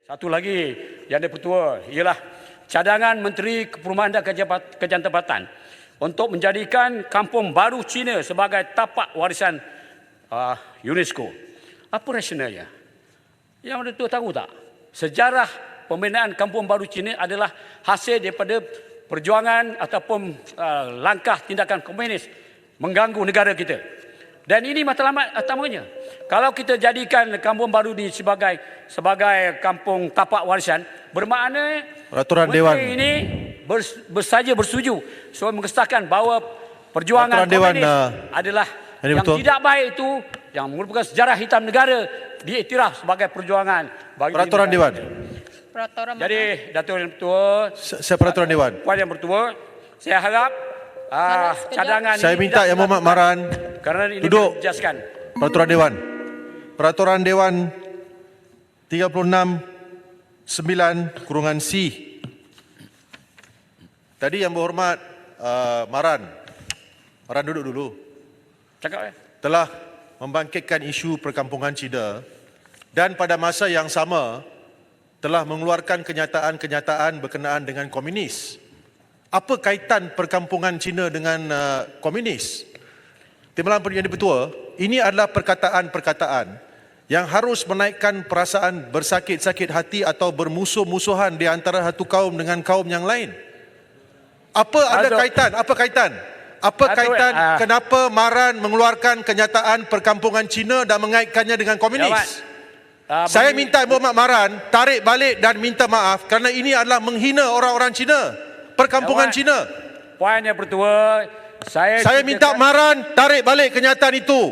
Satu lagi yang di-Pertua ialah cadangan Menteri Perumahan dan Kerjaan Tempatan untuk menjadikan Kampung Baru Cina sebagai tapak warisan UNESCO. Apa rasionalnya? Yang Datuk tahu tak? Sejarah pembinaan Kampung Baru Cina adalah hasil daripada perjuangan ataupun langkah tindakan komunis mengganggu negara kita. Dan ini matlamat utamanya. Kalau kita jadikan Kampung Baru ini sebagai kampung tapak warisan, bermakna Peraturan Dewan ini bersaja bersetuju mengesahkan bahawa perjuangan Peraturan Dewan adalah yang betul? tidak baik itu, yang merupakan sejarah hitam negara, diiktiraf sebagai perjuangan bagi Peraturan Dewan. Jadi Datuk Yang Bertua, Saya Peraturan Dewan. Puan Yang Bertua, saya harap cadangan Saya ini minta tidak Yang Berhormat Maran kerana ini duduk. menjejaskan. Peraturan Dewan. Peraturan Dewan 36(9)(C. Tadi Yang Berhormat Maran duduk dulu. Cakap Telah membangkitkan isu perkampungan Cina dan pada masa yang sama telah mengeluarkan kenyataan-kenyataan berkenaan dengan komunis. Apa kaitan perkampungan Cina dengan komunis? Timbalan Yang di-Pertua, ini adalah perkataan-perkataan yang harus menaikkan perasaan bersakit-sakit hati atau bermusuh-musuhan di antara satu kaum dengan kaum yang lain. Ada kaitan? Apa kaitan? Kenapa Maran mengeluarkan kenyataan perkampungan Cina dan mengaitkannya dengan komunis? Saya minta Yang Berhormat Maran tarik balik dan minta maaf kerana ini adalah menghina orang-orang Cina, perkampungan Cina. Puan Yang Bertua, saya minta Maran tarik balik kenyataan itu.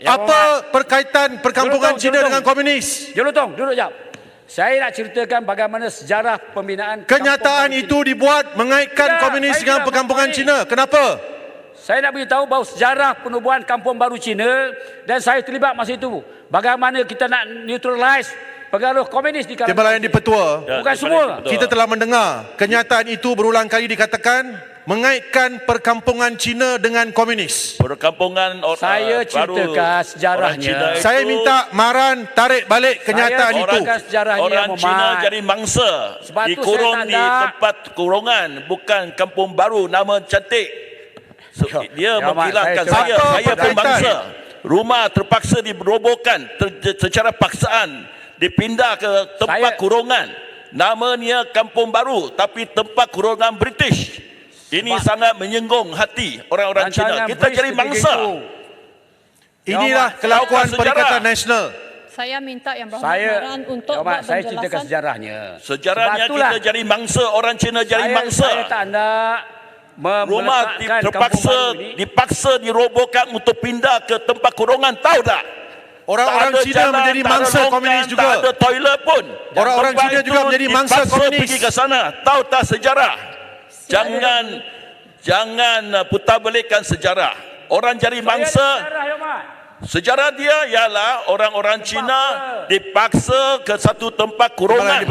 Apa perkaitan perkampungan Cina dengan komunis? Duduk jap. Saya nak ceritakan bagaimana sejarah pembinaan kenyataan itu dibuat mengaitkan komunis dengan perkampungan Cina. Kenapa? Saya nak beritahu bahawa sejarah penubuhan Kampung Baru Cina dan saya terlibat masa itu. Bagaimana kita nak neutralize pengaruh komunis di kalangan. Timbalan Yang di-Pertua, bukan semua. kita telah mendengar kenyataan itu berulang kali dikatakan mengaitkan perkampungan Cina dengan komunis. Perkampungan saya ceritakan sejarahnya. Saya minta Maran tarik balik kenyataan itu. Orang Cina jadi mangsa, dikurung di tempat kurungan, bukan Kampung Baru, nama cantik. Dia menghilangkan saya pun bangsa. Rumah terpaksa dirobohkan secara paksaan, dipindah ke tempat kurungan. Namanya Kampung Baru tapi tempat kurungan British. Ini sangat menyenggung hati orang-orang Cina. Kita jadi mangsa. Inilah kelakuan Perikatan Nasional. Saya minta Yang Berhormat Maran untuk buat saya ceritakan penjelasan. sejarahnya. Sejarahnya kita jadi mangsa, orang Cina jadi mangsa. Saya tak nak rumah dipaksa dirobohkan untuk pindah ke tempat kurungan, tahu tak? Orang-orang Cina menjadi mangsa komunis juga. Tak ada toilet pun. Orang-orang Cina juga menjadi mangsa komunis. Pergi ke sana. Tahu tak sejarah? Jangan putar balikkan sejarah. Orang jadi mangsa. Sejarah dia ialah orang-orang Cina dipaksa ke satu tempat kurungan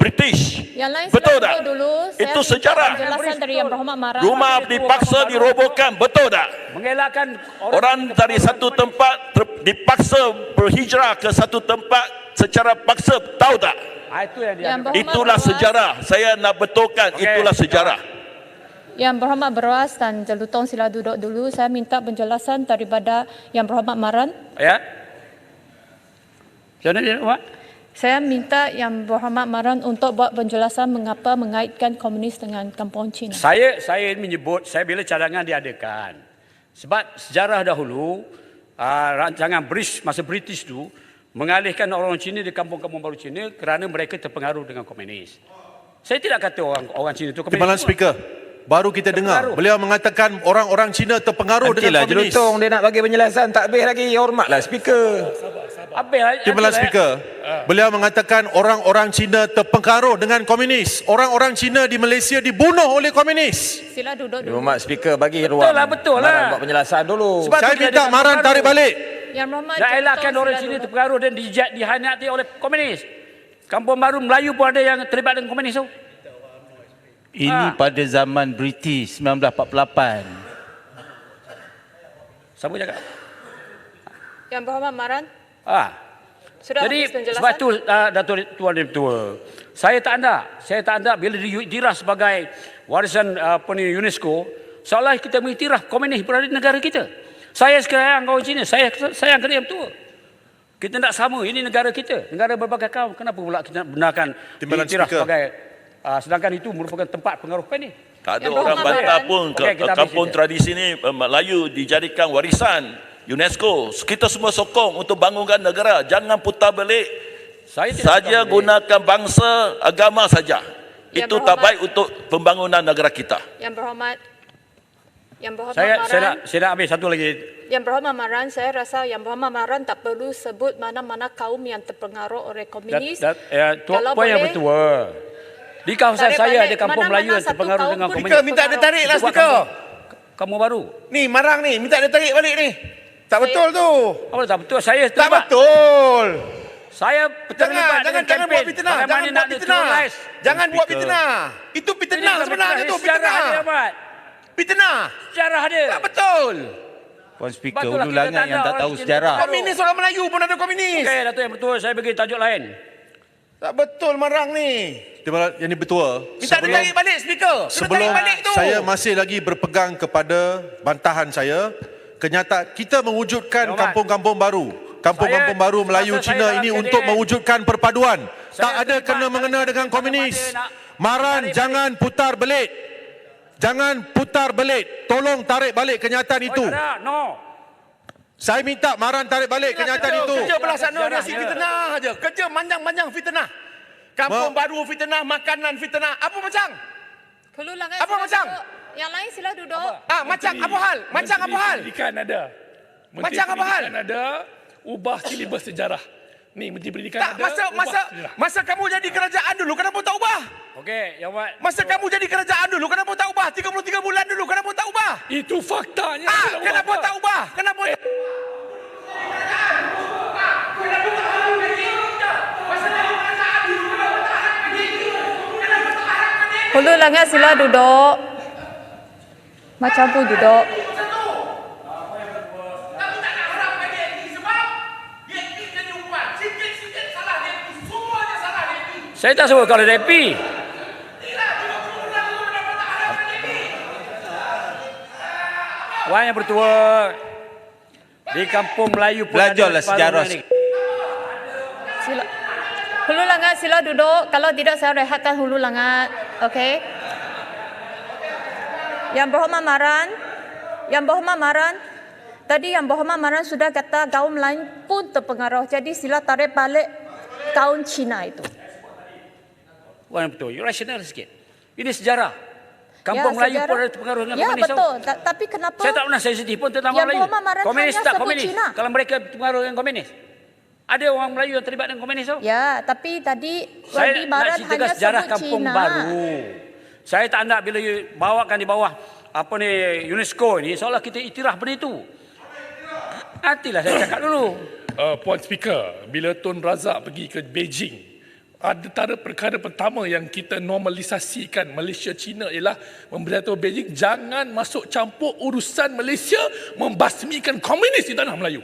British. Yang lain betul tak? Dulu, itu sejarah. Penjelasan dari Yang Berhormat Maran. Rumah dipaksa dirobohkan, betul tak? Mengelakkan orang dari satu tempat dipaksa berhijrah ke satu tempat secara paksa, tahu tak? Itulah sejarah. Saya nak betulkan, itulah sejarah. Yang Berhormat Beruas dan Jelutong sila duduk dulu. Saya minta penjelasan daripada Yang Berhormat Maran. Ya. Saya minta Yang Berhormat Maran untuk buat penjelasan mengapa mengaitkan komunis dengan Kampung Cina. Saya menyebut, saya bila cadangan diadakan. Sebab sejarah dahulu, rancangan masa British tu mengalihkan orang Cina di kampung-kampung baru Cina kerana mereka terpengaruh dengan komunis. Saya tidak kata orang Cina itu komunis. Timbalan Speaker, baru kita dengar beliau mengatakan orang-orang Cina terpengaruh dengan komunis. Jelutong dia nak bagi penjelasan, tak habis lagi. Hormatlah Speaker. Timbalan Speaker, beliau mengatakan orang-orang Cina terpengaruh dengan komunis. Orang-orang Cina di Malaysia dibunuh oleh komunis. Sila duduk dulu. Hormat Speaker, bagi ruang betul lah. Maran buat penjelasan dulu. Saya minta Maran tarik balik. Yang Berhormat nak elakkan orang Cina terpengaruh dan dihanati oleh komunis. Kampung Baru Melayu pun ada yang terlibat dengan komunis tu. Ini pada zaman British 1948. Siapa cakap? Yang Berhormat Maran. Sudah Jadi habis penjelasan? sebab itu Datuk Tuan Yang Tua, saya tak anda bila diiktiraf sebagai warisan UNESCO, seolah kita mengiktiraf komunis berada di negara kita. Saya sekarang kaum Cina, saya angkat Yang Tua. Kita tak sama, ini negara kita, negara berbagai kaum. Kenapa pula kita nak benarkan Timbalan diiktiraf Speaker. sebagai sedangkan itu merupakan tempat pengaruh komunis? Tak ada Yang orang berhormat bantah Baran. pun Okey, kita habis kampung saja. tradisi ni Melayu dijadikan warisan UNESCO. Kita semua sokong untuk bangunkan negara. Jangan putar balik. Saya tidak Saja tahu. gunakan bangsa, agama saja. Yang Itu tak berhormat. baik untuk pembangunan negara kita. Yang berhormat Saya Maran. nak habis satu lagi. Yang berhormat Maran, saya rasa Yang berhormat Maran tak perlu sebut mana-mana kaum yang terpengaruh oleh komunis. Poin yang boleh, betul. Di kawasan tarik saya balik ada kampung mana-mana Melayu yang satu terpengaruh kaum dengan pun komunis. Speaker, minta dia tarik lah, Itu buat Speaker. kampung baru. Ni Marang ni, minta dia tarik balik ni. Tak betul tu. Apa tak betul? Saya Tak terlibat. betul. Saya terlibat dengan Jangan buat kempen. fitnah. Bagaimana Jangan nak buat fitnah. neutralize. Jangan buat Speaker. fitnah. Itu fitnah sebenarnya tu, Sejarah ada, fitnah. Ahmad. Fitnah. Sejarah ada. Tak betul. Puan Speaker, Betul lah, Hulu kita Langat tak yang ada tak orang tahu Cina sejarah. tak Komunis orang Melayu pun ada komunis. Okey, Datuk Yang Bertuah, saya bagi tajuk lain. Tak betul Marang ni. Timbalan Yang Dipertua, Minta dia tarik balik, Speaker. Kena sebelum tarik balik tu. saya masih lagi berpegang kepada bantahan saya, kenyataan kita mewujudkan Ahmad. kampung-kampung baru. Kampung-kampung Saya- baru Melayu masa saya Cina dalam ini KDN, untuk mewujudkan perpaduan. saya Tak ada terlibat kena-mengena dalam- dengan dalam komunis. ada nak Maran, tarik jangan putar belit. Jangan putar belit. Tolong tarik balik kenyataan itu. Oh, tak ada. No. Saya minta Maran tarik balik kenyataan itu. Kerja belah sana dia Sejarah si dia. fitnah aja. Kerja manjang-manjang fitnah. Kampung baru fitnah, makanan fitnah. Apa macam? Hulu Langat Apa sila macam? duduk. Yang lain sila duduk. Macam apa hal? Macam apa hal? Pendidikan ada. Menteri Macam apa hal? Pendidikan ada. Ubah silibus sejarah. Ni Menteri Pendidikan Tak, ada. masa kamu jadi kerajaan dulu, kenapa tak ubah? Okey, Yang Ahmad. Masa kamu jadi kerajaan dulu, kenapa tak ubah? 33 bulan dulu, kenapa tak ubah? Itu faktanya. Kenapa tak ubah? Kenapa tak Hulu Langat sila duduk. Macam pun duduk. Saya tak sebut kalau DAP. Puan Yang Bertuah, di kampung Melayu pun Belajarlah ada sejarah. separuhnya ni. Sila. Hulu Langat sila duduk. Kalau tidak saya rehatkan Hulu Langat. Okey. Yang berhormat Maran. Yang berhormat Maran. Tadi Yang berhormat Maran sudah kata kaum lain pun terpengaruh. Jadi sila tarik balik kaum Cina itu. Puan Yang Bertuah, you rasional sikit. Ini sejarah. Kampung Melayu sejarah. pun ada pengaruh dengan Ya, komunis. betul. Tapi kenapa? Saya tak pernah sensitif pun tentang Yang orang Melayu. berhormat Maran Komunis hanya tak sebut komunis. Cina. Kalau mereka pengaruh dengan komunis. Ada orang Melayu yang terlibat dengan komunis tau. Ya, tapi tadi Saya Wadi nak Maran ceritakan hanya sejarah sebut kampung Cina. baru. Saya tak nak bila you bawakan di bawah apa ni UNESCO ni seolah kita iktiraf benda itu. Nantilah saya cakap dulu. Puan Speaker, bila Tun Razak pergi ke Beijing, antara perkara pertama yang kita normalisasikan Malaysia Cina ialah memberitahu Beijing jangan masuk campur urusan Malaysia membasmikan komunis di tanah Melayu.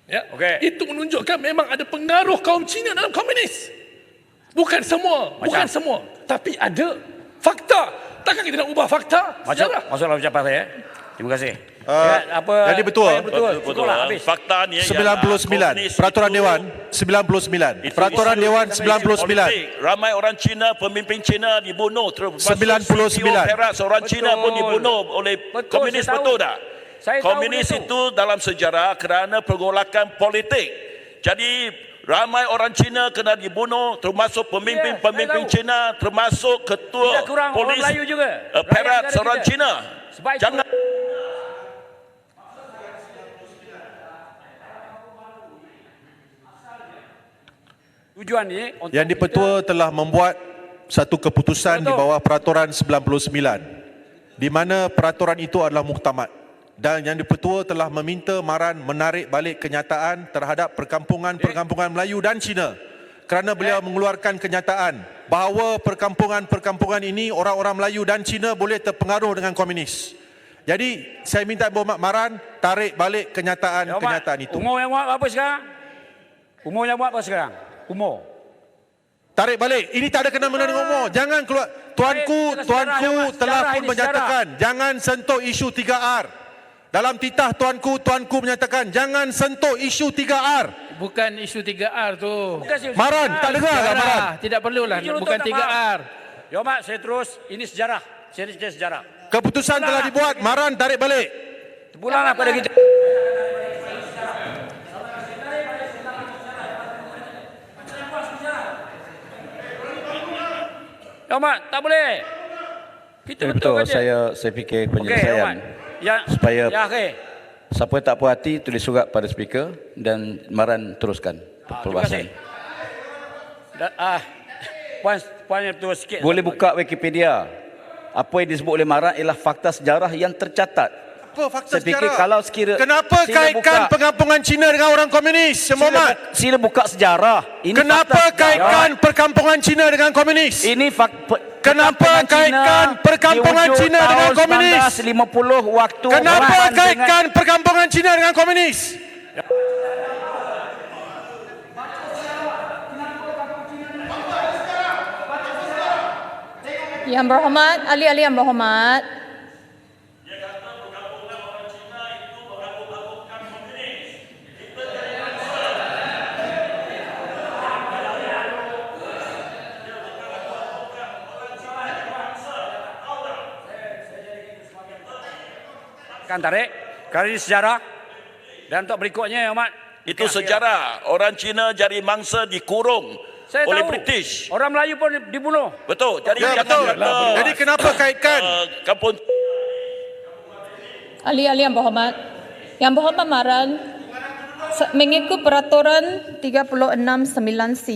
Ya, Okey. itu menunjukkan memang ada pengaruh kaum Cina dalam komunis. Bukan semua, bukan semua, tapi ada fakta. Takkan kita nak ubah fakta? Sejarah. Masuklah ucapan saya. Terima kasih. Yang Dipertua. Betul lah habis. Fakta ni 99 Peraturan Dewan 99 Peraturan Dewan 99 Ramai orang Cina, pemimpin Cina dibunuh. 99. Perak seorang Cina pun dibunuh oleh Betul, komunis, saya tahu. betul tak? Saya tahu Komunis benda tu. itu dalam sejarah kerana pergolakan politik. Jadi ramai orang Cina kena dibunuh, termasuk pemimpin-pemimpin saya tahu. Cina, termasuk ketua Tidak kurang orang polis Melayu juga. Perak Rakyat negara seorang kita. Cina. Sebab itu- Jangan Tujuan ni untuk Yang Dipertua telah membuat satu keputusan di Betul. bawah Peraturan 99 di mana peraturan itu adalah muktamad dan Yang Dipertua telah meminta Maran menarik balik kenyataan terhadap perkampungan-perkampungan Melayu dan Cina kerana beliau mengeluarkan kenyataan bahawa perkampungan-perkampungan ini orang-orang Melayu dan Cina boleh terpengaruh dengan komunis. Jadi saya minta Berhormat Maran tarik balik kenyataan-kenyataan itu. Umur yang muat apa sekarang? Umurnya buat apa sekarang? Umur. Tarik balik. Ini tak ada kena-mengena dengan umur. Jangan keluar. Tuanku telah pun menyatakan jangan sentuh isu 3R. Dalam titah tuanku menyatakan jangan sentuh isu 3R. Bukan isu 3R tu. Maran, tak dengar tak Maran? Tidak perlulah, bukan 3R. Ya Mak, saya terus. Ini sejarah. Saya cerita sejarah. Keputusan telah dibuat. Maran, tarik balik. Terpulanglah pada kita. Ya Mak, tak boleh. Kita Betul, betul saya fikir penyelesaian. Supaya siapa yang tak puas hati tulis surat pada speaker dan Maran teruskan perbahasan. Puan yang betul sikit. Boleh buka Wikipedia. Apa yang disebut oleh Maran ialah fakta sejarah yang tercatat. Apa fakta Saya fikir sejarah? kalau sekira Kenapa kaitkan perkampungan Cina dengan orang komunis? sila buka sejarah. Ini Kenapa fakta kaitkan sejarah. perkampungan Cina dengan komunis? Ini Kenapa kaitkan perkampungan Cina dengan komunis? 1950 waktu Kenapa Maran kaitkan perkampungan Cina dengan komunis? Yang berhormat, ahli-ahli yang berhormat. Kan tarik. Kali ini sejarah. Dan untuk berikutnya, Ya Mat. Itu sejarah. Orang Cina jadi mangsa dikurung Saya oleh tahu. British. Orang Melayu pun dibunuh. Betul. Jadi Ya, betul. Jadi kenapa kaitkan? Kampung Ahli-ahli yang berhormat. Yang berhormat Maran, mengikut peraturan 36(9)C,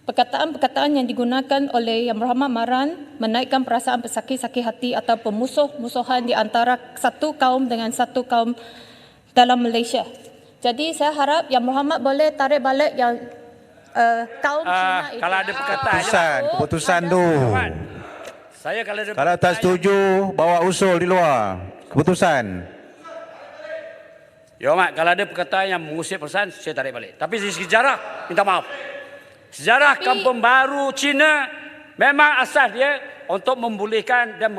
perkataan-perkataan yang digunakan oleh Yang Berhormat Maran menaikkan perasaan bersakit-sakit hati atau permusuh-musuhan di antara satu kaum dengan satu kaum dalam Malaysia. Jadi saya harap Yang Berhormat boleh tarik balik yang kaum Cina itu. Kalau ada perkataan. Keputusan tu. Saya kalau ada Kalau tak setuju, bawa usul di luar. Keputusan. Ya Mat, kalau ada perkataan yang mengusik perasaan, saya tarik balik. Tapi dari sejarah, minta maaf. Sejarah Kampung Baru Cina memang asas dia untuk membolehkan dan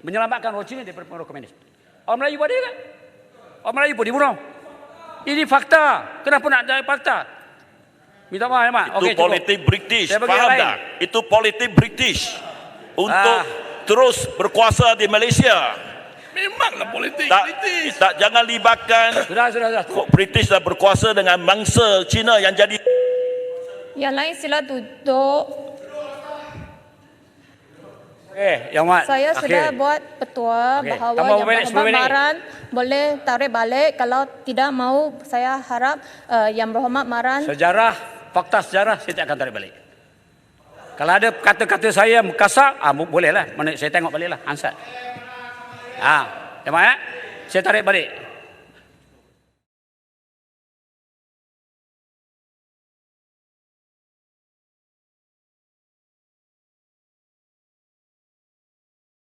menyelamatkan orang Cina daripada pengaruh komunis. Orang Melayu pun ada kan? Orang Melayu pun dibunuh. Ini fakta. Kenapa nak ada fakta? Minta maaf ya Mat. itu Okey, politik British. Saya bagi Faham yang lain. tak? Itu politik British untuk terus berkuasa di Malaysia. Memanglah politik Tak, British. jangan libatkan Sudah. British dah berkuasa dengan mangsa Cina yang jadi. Yang lain sila duduk. Yang Mat. Saya sudah buat petua Okey. bahawa Tambah Yang berapa minit? 10 Berhormat minit. Maran boleh tarik balik. Kalau tidak mahu, saya harap Yang Berhormat Maran Sejarah, fakta sejarah, saya tak akan tarik balik. Kalau ada kata-kata saya kasar, bolehlah. Saya tengok baliklah, ansat. Ya Mat, saya tarik balik.